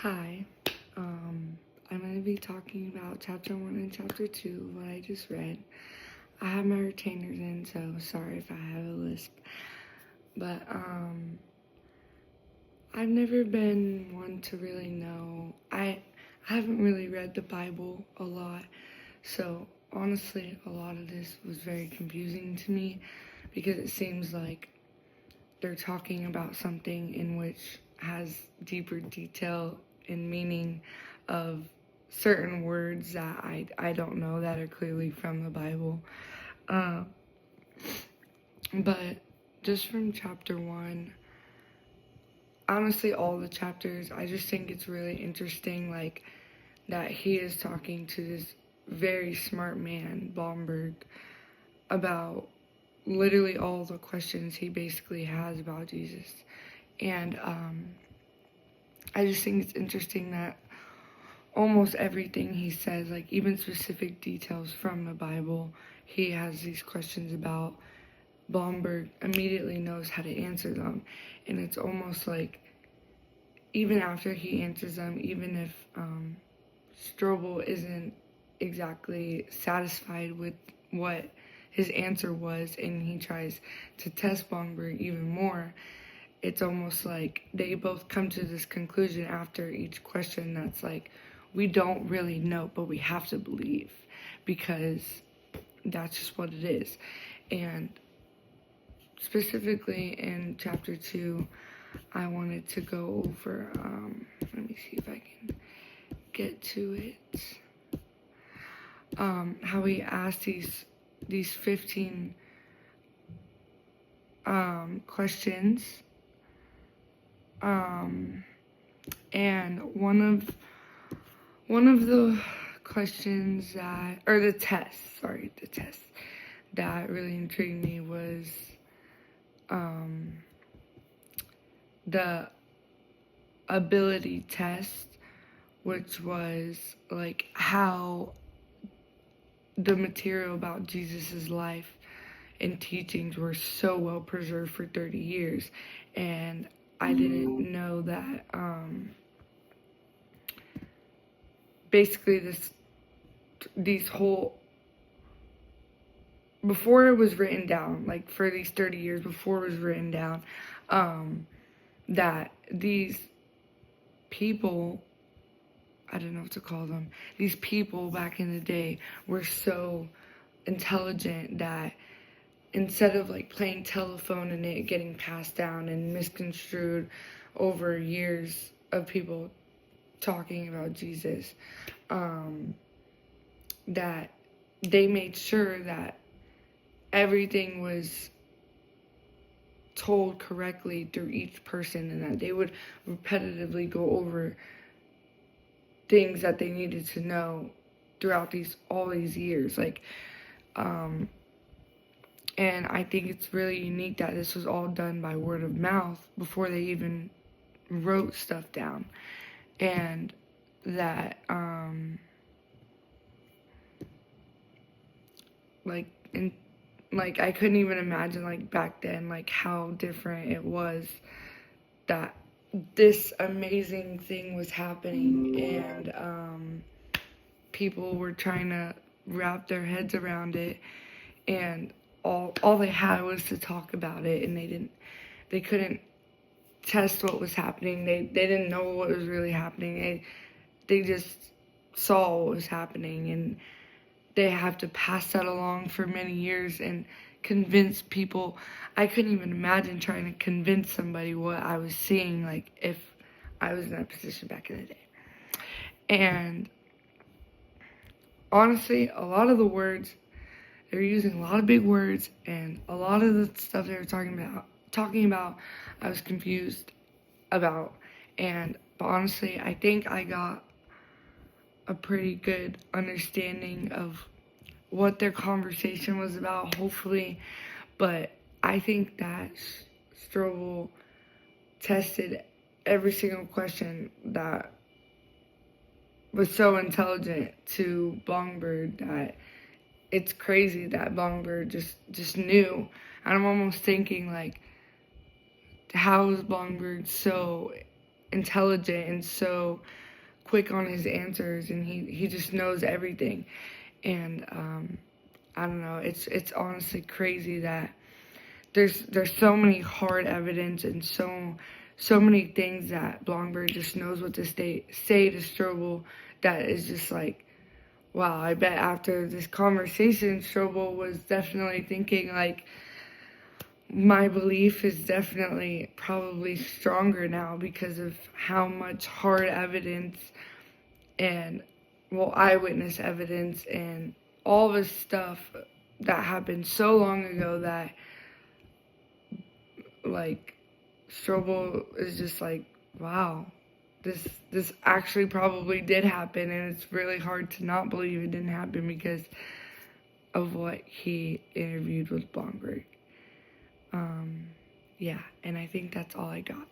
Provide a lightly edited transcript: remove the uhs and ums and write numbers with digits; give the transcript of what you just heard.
Hi, I'm going to be talking about chapter 1 and chapter 2, what I just read. I have my retainers in, so sorry if I have a lisp. But, I've never been one to really know. I haven't really read the Bible a lot, so honestly, a lot of this was very confusing to me because it seems like they're talking about something in which has deeper detail and meaning of certain words that I don't know that are clearly from the Bible. Uh, but just from chapter 1, honestly, all the chapters, I just think it's really interesting, like, that he is talking to this very smart man, Blomberg, about literally all the questions he basically has about Jesus. And I just think it's interesting that almost everything he says, like even specific details from the Bible, he has these questions about. Blomberg immediately knows how to answer them. And it's almost like even after he answers them, even if Strobel isn't exactly satisfied with what his answer was and he tries to test Blomberg even more, it's almost like they both come to this conclusion after each question that's like, we don't really know, but we have to believe because that's just what it is. And specifically in chapter 2, I wanted to go over, let me see if I can get to it, how he asked these 15 questions, and one of the questions that, or the test that really intrigued me was the ability test, which was like how the material about Jesus's life and teachings were so well preserved for 30 years. And I didn't know that basically these whole, before it was written down, like for these 30 years before it was written down, that these people, I don't know what to call them, these people back in the day were so intelligent that instead of like playing telephone and it getting passed down and misconstrued over years of people talking about Jesus, that they made sure that everything was told correctly through each person and that they would repetitively go over things that they needed to know throughout all these years. Like, and I think it's really unique that this was all done by word of mouth before they even wrote stuff down. And that, like, in, like, I couldn't even imagine, like, back then, like, how different it was that this amazing thing was happening and people were trying to wrap their heads around it, and all they had was to talk about it, and they couldn't test what was happening. They didn't know what was really happening. They just saw what was happening, and they have to pass that along for many years and convince people. I couldn't even imagine trying to convince somebody what I was seeing, like if I was in that position back in the day. And honestly, a lot of the words, they were using a lot of big words, and a lot of the stuff they were talking about, I was confused about. But honestly, I think I got a pretty good understanding of what their conversation was about, hopefully. But I think that Strobel tested every single question that was so intelligent to Blomberg that it's crazy that Blomberg just knew. And I'm almost thinking, like, how is Blomberg so intelligent and so quick on his answers, and he just knows everything. And I don't know, it's honestly crazy that there's so many hard evidence and so many things that Blomberg just knows what to say to Strobel, that is just like, wow. I bet after this conversation, Strobel was definitely thinking like, my belief is definitely probably stronger now because of how much hard evidence and, well, eyewitness evidence and all this stuff that happened so long ago that, like, Strobel is just like, wow, this actually probably did happen, and it's really hard to not believe it didn't happen because of what he interviewed with Blomberg. Yeah, and I think that's all I got.